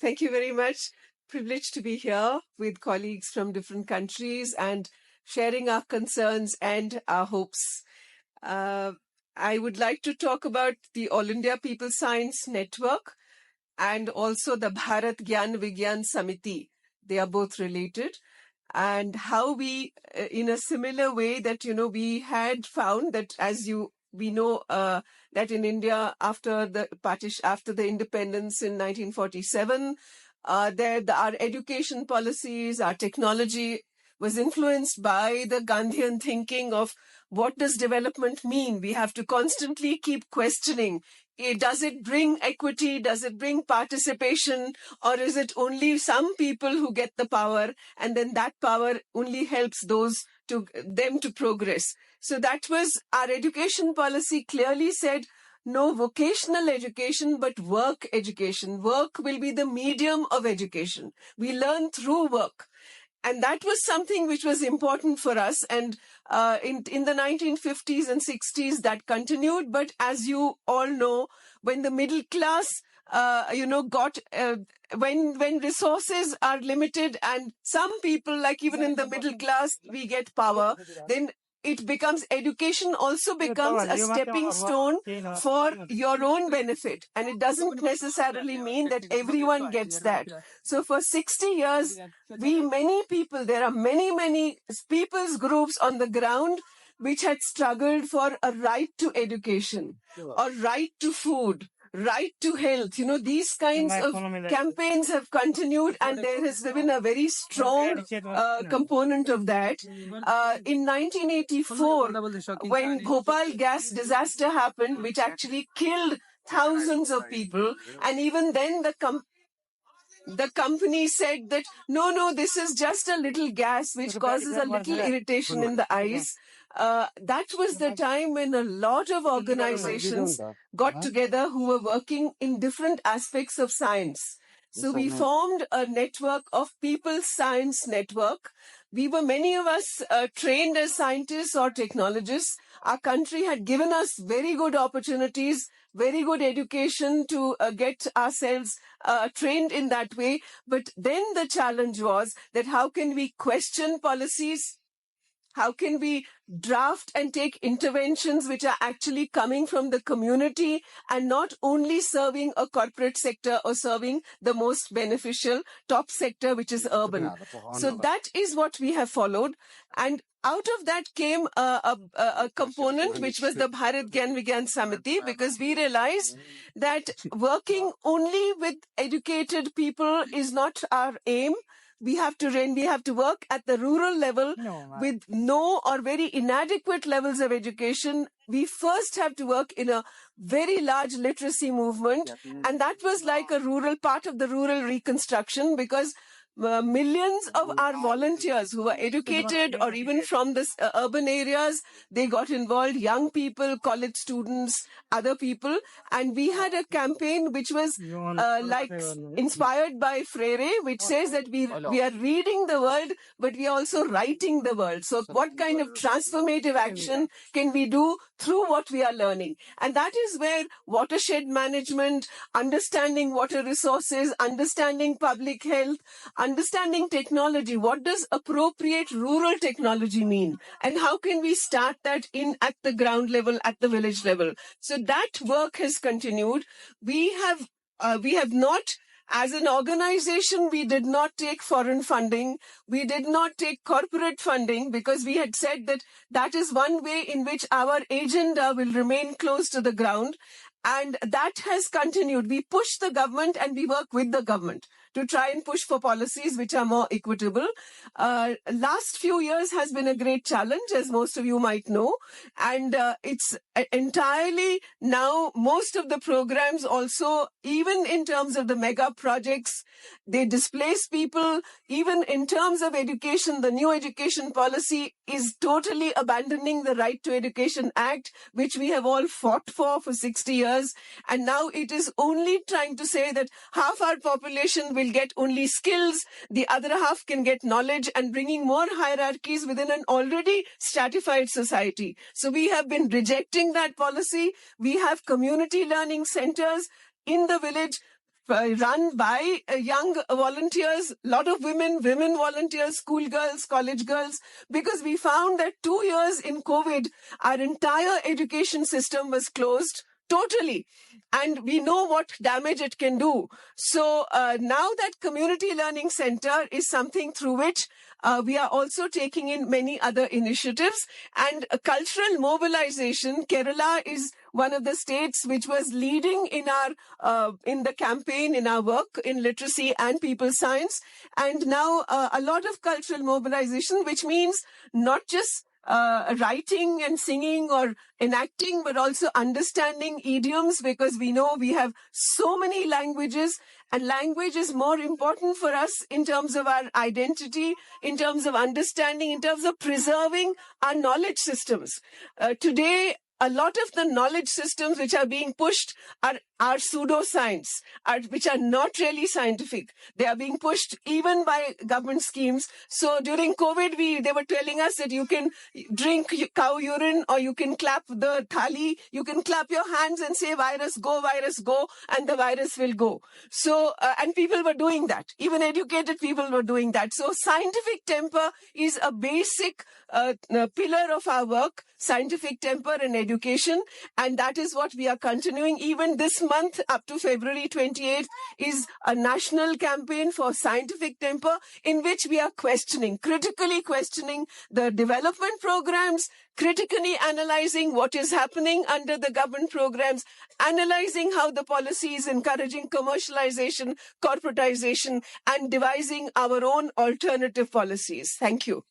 Thank you very much. Privileged to be here with colleagues from different countries and sharing our concerns and our hopes. I would like to talk about the All India People Science Network and also the Bharat Gyan Vigyan Samiti. They are both related. And how we, in a similar way that, we had found that we know that in India after the independence in 1947, our education policies, our technology was influenced by the Gandhian thinking of what does development mean? We have to constantly keep questioning. Does it bring equity? Does it bring participation? Or is it only some people who get the power, and then that power only helps them to progress? So that was our education policy clearly said, no vocational education, but work education. Work will be the medium of education. We learn through work. And that was something which was important for us. And in the 1950s and 60s, that continued. But as you all know, when the middle class, when resources are limited and some people, like even in the middle class, we get power, then education also becomes a stepping stone for your own benefit. And it doesn't necessarily mean that everyone gets that. So for 60 years, there are many people's groups on the ground which had struggled for a right to education or right to food, right to health. These kinds of campaigns have continued, and there has been a very strong component of that. In 1984, when Bhopal gas disaster happened, which actually killed thousands of people, and even then the company said that, no, this is just a little gas which causes a little irritation in the eyes. That was the time when a lot of organizations got together who were working in different aspects of science. So we formed a network of People's Science Network. Many of us trained as scientists or technologists. Our country had given us very good opportunities, very good education to get ourselves trained in that way. But then the challenge was that how can we question policies? How can we draft and take interventions which are actually coming from the community and not only serving a corporate sector or serving the most beneficial top sector, which is urban? So that is what we have followed. And out of that came a component which was the Bharat Gyan Vigyan Samiti, because we realized that working only with educated people is not our aim. We have to work at the rural level with no or very inadequate levels of education. We first have to work in a very large literacy movement. And that was like a rural part of the rural reconstruction, because millions of our volunteers who were educated or even from the urban areas, they got involved, young people, college students, other people. And we had a campaign which was inspired by Freire, which says that we are reading the world, but we are also writing the world. So what kind of transformative action can we do through what we are learning? And that is where watershed management, understanding water resources, understanding public health, understanding technology. What does appropriate rural technology mean? And how can we start that at the ground level, at the village level? So that work has continued. We have not, as an organization, we did not take foreign funding. We did not take corporate funding, because we had said that is one way in which our agenda will remain close to the ground. And that has continued. We push the government and we work with the government to try and push for policies which are more equitable. Last few years has been a great challenge, as most of you might know. And it's entirely now, most of the programs also, even in terms of the mega projects, they displace people. Even in terms of education, the new education policy is totally abandoning the Right to Education Act, which we have all fought for 60 years. And now it is only trying to say that half our population will get only skills, the other half can get knowledge, and bringing more hierarchies within an already stratified society. So we have been rejecting that policy. We have community learning centers in the village run by young volunteers, a lot of women volunteers, schoolgirls, college girls, because we found that 2 years in COVID, our entire education system was closed totally. And we know what damage it can do. So now that Community Learning Center is something through which we are also taking in many other initiatives. And cultural mobilization, Kerala is one of the states which was leading in our in the campaign, in our work in literacy and people science. And now a lot of cultural mobilization, which means not just writing and singing or enacting, but also understanding idioms, because we know we have so many languages, and language is more important for us in terms of our identity, in terms of understanding, in terms of preserving our knowledge systems. Today, a lot of the knowledge systems which are being pushed are pseudoscience, which are not really scientific. They are being pushed even by government schemes. So during COVID, they were telling us that you can drink cow urine, or you can clap the thali, you can clap your hands and say virus, go, and the virus will go. So, and people were doing that. Even educated people were doing that. So scientific temper is a basic pillar of our work, scientific temper and education. And that is what we are continuing. Even this month up to February 28th is a national campaign for scientific temper, in which we are critically questioning the development programs, critically analyzing what is happening under the government programs, analyzing how the policy is encouraging commercialization, corporatization, and devising our own alternative policies. Thank you.